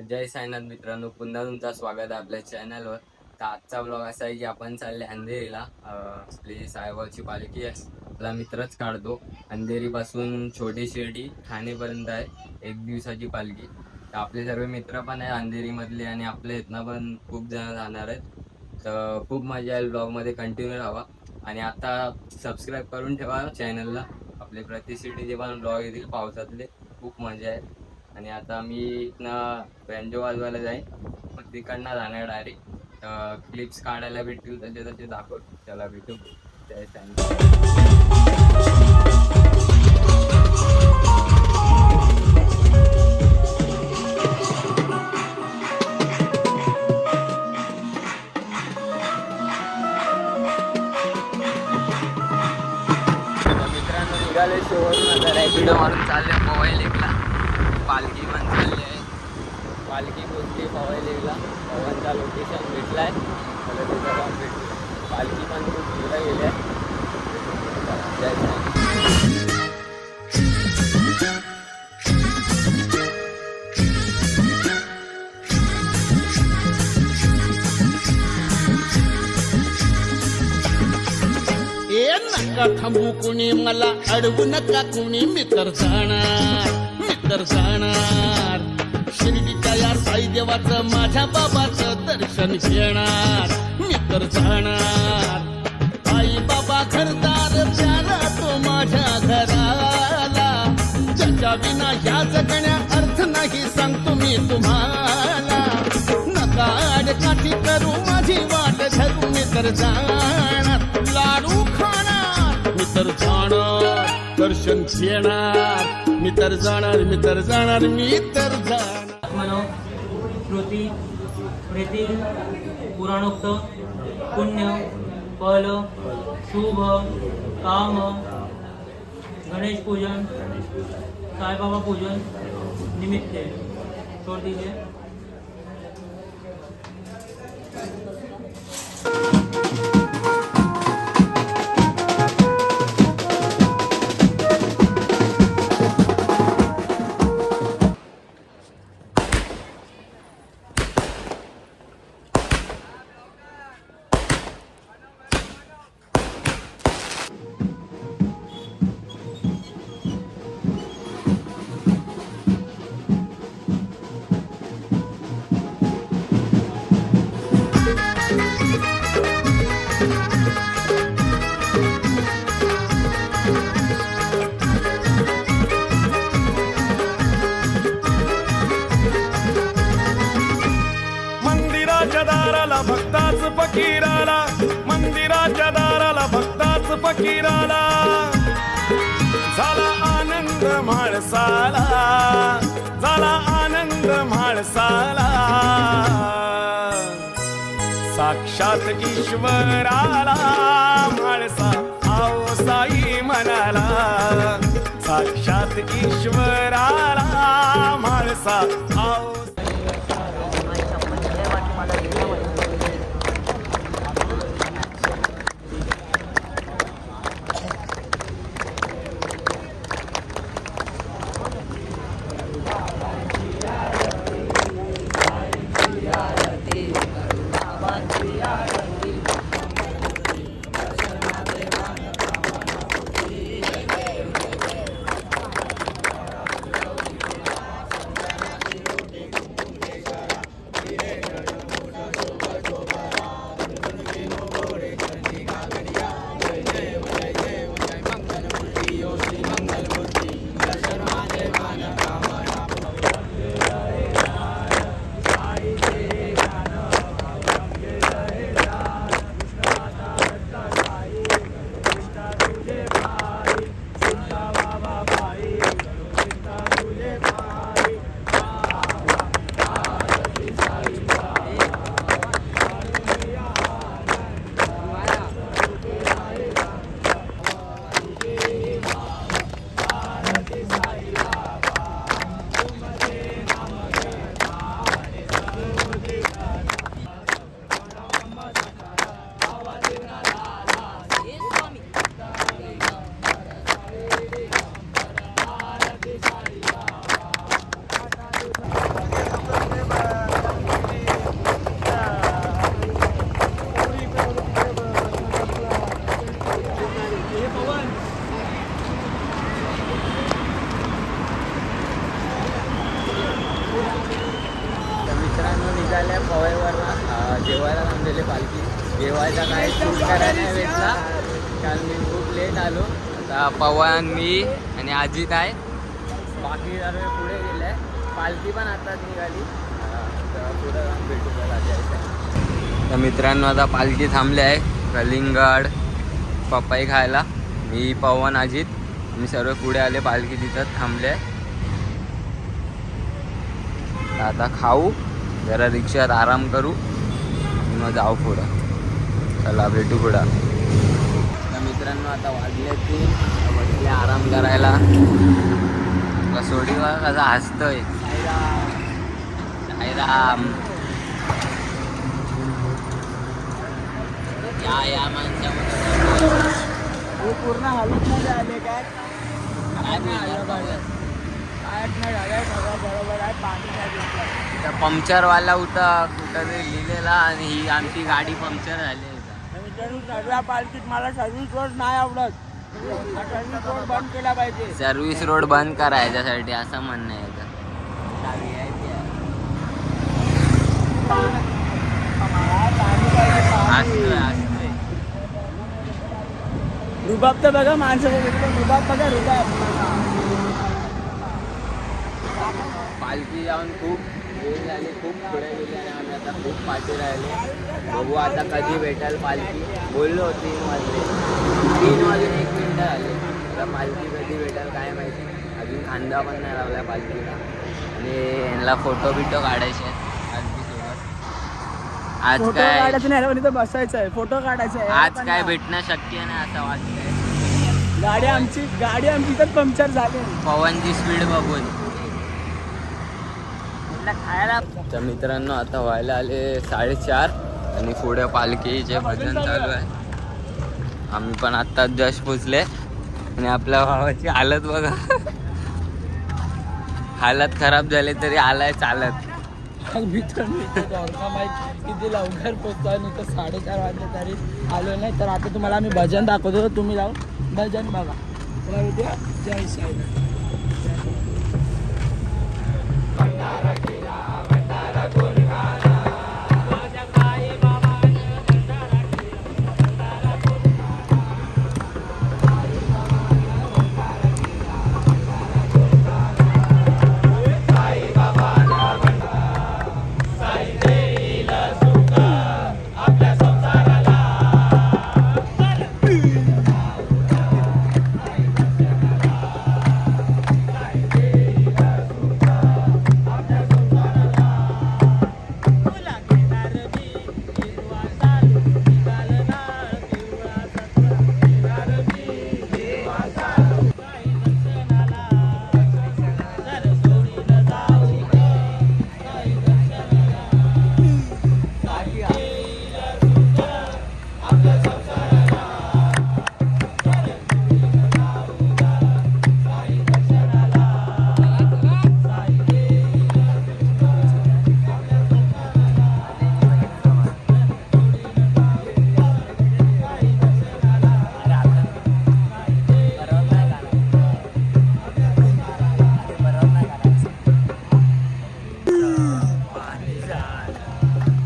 जय साईनाथ मित्रांनो, पुन्हा तुमचं स्वागत आहे आपल्या चॅनलवर. तर आजचा ब्लॉग असा आहे की आपण चालले अंधेरीला. आपली साईबाबाची पालखी आपला मित्रच काढतो. अंधेरीपासून छोटी शिर्डी ठाणेपर्यंत आहे, 1 दिवसाची पालखी. तर आपले सर्व मित्र पण आहे अंधेरीमधले आणि आपल्या इथनं पण खूप जण जाणार आहेत. तर खूप मजा येईल, ब्लॉगमध्ये कंटिन्यू राहा. आणि आता सबस्क्राईब करून ठेवा चॅनलला. आपले प्रति सिटीचे पण ब्लॉग येतील पावसातले, खूप मजा आहे. आणि आता मी इथनं बँजो वाजवायला जाईन, मग तिकडनं जाणार डायरेक्ट. क्लिप्स काढायला भेटतील त्याचे दाखवतो. चला भेटू. जय मित्रांनो, निघाले शोवरून आता रॅपिडो मारून चालले पवई लेकला. पालखी पण चालली आहे. पालखी पोचली पवई लेकला. पवनचा लोकेशन भेटला आहे, मला तिथं पण भेटली. पालखी पण खूप पुढे गेली आहे. नका थांबू कुणी, मला अडवू नका कुणी, मी तर जाणार शिर्डीच्या या साई देवाचं, माझ्या बाबाचं दर्शन घेणार. मी तर जाणार. आई बाबा घरदार प्यारा तो माझ्या घराला, ज्याच्या विना ह्या जगण्या अर्थ नाही सांगतो मी तुम्हाला. नका अडकाठी करू, माझी वाट धरू, मी तर जाणार. लाडू खाणार, मी तर जाणार. दर्शन घेणार, मी तर जाणार. आत्मनो श्रुती प्रीती पुराणोक्त पुण्य फल शुभ काम गणेश पूजन साईबाबा पूजन निमित्ते छोड़ दीजिए. भक्ताच फकीराला, मंदिराच्या दाराला भक्ताच फकीराला, झाला आनंद म्हाळसाला, झाला आनंद म्हाळसाला. साक्षात ईश्वराला म्हाळसा आओ साई म्हणाला. साक्षात ईश्वराला म्हाळसा आओ. जेवायला थांबलेले पालखी. जेवायचा काय शूट करायला नाही भेटला कारण मी खूप लेट आलो. आता पवन, मी आणि अजित आहे, बाकी सर्व पुढे गेले. पालखी पण आताच निघाली. तर पुढे जाऊन भेटू त्याला जायचं. तर मित्रांनो आता पालखी थांबली आहे कलिंगड पपई खायला. मी, पवन, अजित मी सर्व पुढे आले. पालखी तिथं थांबले. आता खाऊ, जरा रिक्षात आराम करू आणि मग जाऊ पुढं. चला भेटू पुढं. तर मित्रांनो आता वाजले 3, बसले आराम करायला. कसोडी बघा कसा हसतोय. साईराम. या माणसामध्ये पूर्ण हालत मध्ये आले काय नाही झालं. सगळं बरोबर आहे. पाणी नाही घेतलं. पंक्चरवाला होता कुठं तरी लिहिलेला आणि ही आमची गाडी पंक्चर झाली. सगळ्या पालखीत मला सर्व्हिस रोड नाही आवडत. सर्व्हिस रोड बंद केला पाहिजे. सर्व्हिस रोड बंद करा याच्यासाठी असं म्हणणं आहे. रुबाब तर बघा माणसं, रुबाब बघा. रुबाब पालखी जाऊन खूप वेळ झाली, खूप पुढे गेली आणि आम्ही आता खूप पाठी राहिले. बघू आता कधी भेटेल पालखी. बोललो 3 वाजले, 3 वाजून 1 मिनिटं झाले. आता पालखी कधी भेटेल काय माहिती. अजून खांदा पण नाही लावला पालखीला आणि यांना फोटो बिटो काढायचे आहेत पालखीसोबत. आज फोटो काय काढायचं नाही, तर बसायचं आहे. फोटो काढायचा आहे. आज काय भेटणं शक्य नाही असं वाटतंय. गाडी आमची तर पंक्चर झाली. पवनची स्पीड बघून. तर मित्रांनो आता व्हायला आले 4:30 आणि पुढे पालखीचे भजन चालू आहे. आम्ही पण आत्ताच जस्ट पोचले आणि आपल्या भावाची हालत बघा. हालत खराब झाली तरी आलाय चालत. किती लवकर पोचतो आणि तो 4:30 वाजले तरी आलो नाही. तर आता तुम्हाला आम्ही भजन दाखवतो, तुम्ही जाऊन भजन बघा. जय साईराम.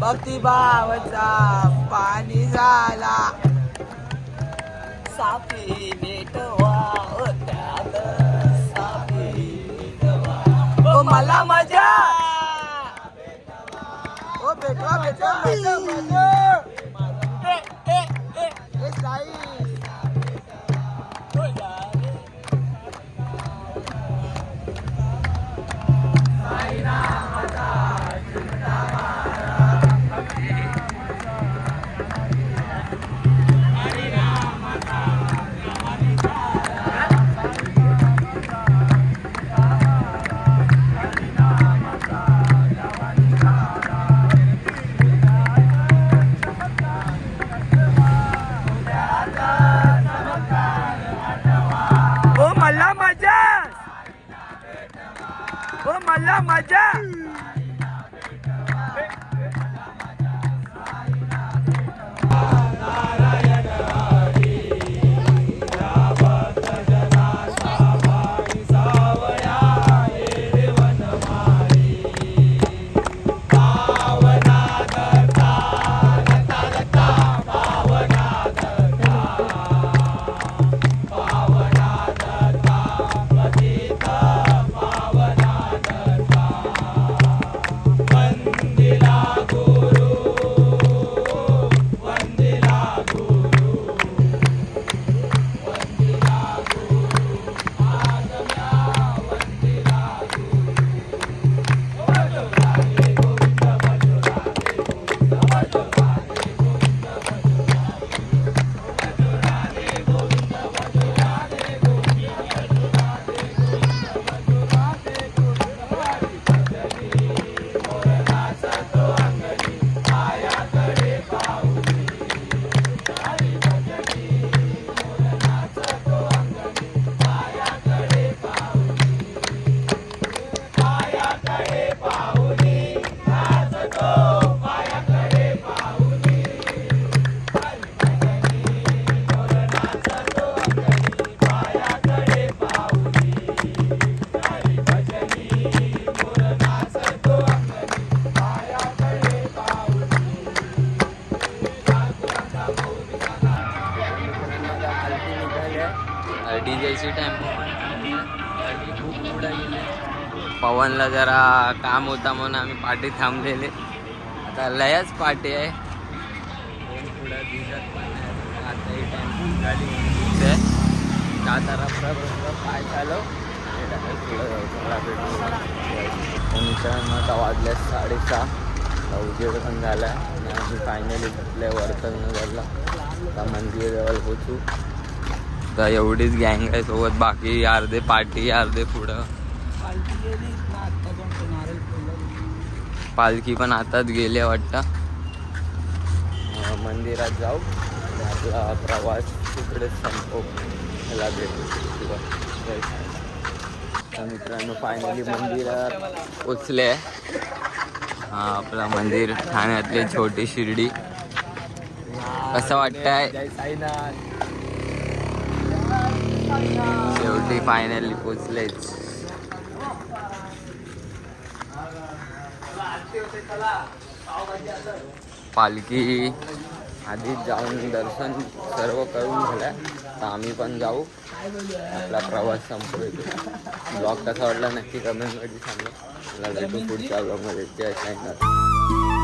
भक्तिभावाचा पाणी झाला. सापी भेटवा त्यात सापी भेटवा. ओ मला मजा. ओ भेटवा भेटवा मजा मजा. ए साई. मला मजा. पाठी टेम्पो खूप पुढे गेले. पवनला जरा काम होता म्हणून आम्ही पाठी थांबलेले. आता लयच पाठी आहे. पुढे दिसत पण नाही. आता ही टेम्पो गाडी सातारा पाय चालव मित्रांनो. आता वाजल्या 6:30. उजेड पण झाला आणि आम्ही फायनली कुठल्या वर्तन झाला. आता मंदिराजवळ पोचू. तर एवढीच गँग आहे सोबत. बाकी अर्धे पाठी अर्धे पुढं. पालखी पण आताच गेले वाटतं. मंदिरात जाऊ आणि आपला प्रवास तिकडेच संपवला भेटू. तर मित्रांनो फायनली मंदिरात पोचले. हा आपला मंदिर, ठाण्यातली छोटी शिर्डी. कसं वाटतंय? शेवटी फायनली पोचलेच. पालखी आधीच जाऊन दर्शन सर्व करून झालं. तर आम्ही पण जाऊ. आपला प्रवास संपवतो. ब्लॉग कसा वाटला नक्की कमेंटमध्ये सांगा. मला भेटू पुढच्या ब्लॉगमध्ये. जय साईनाथ.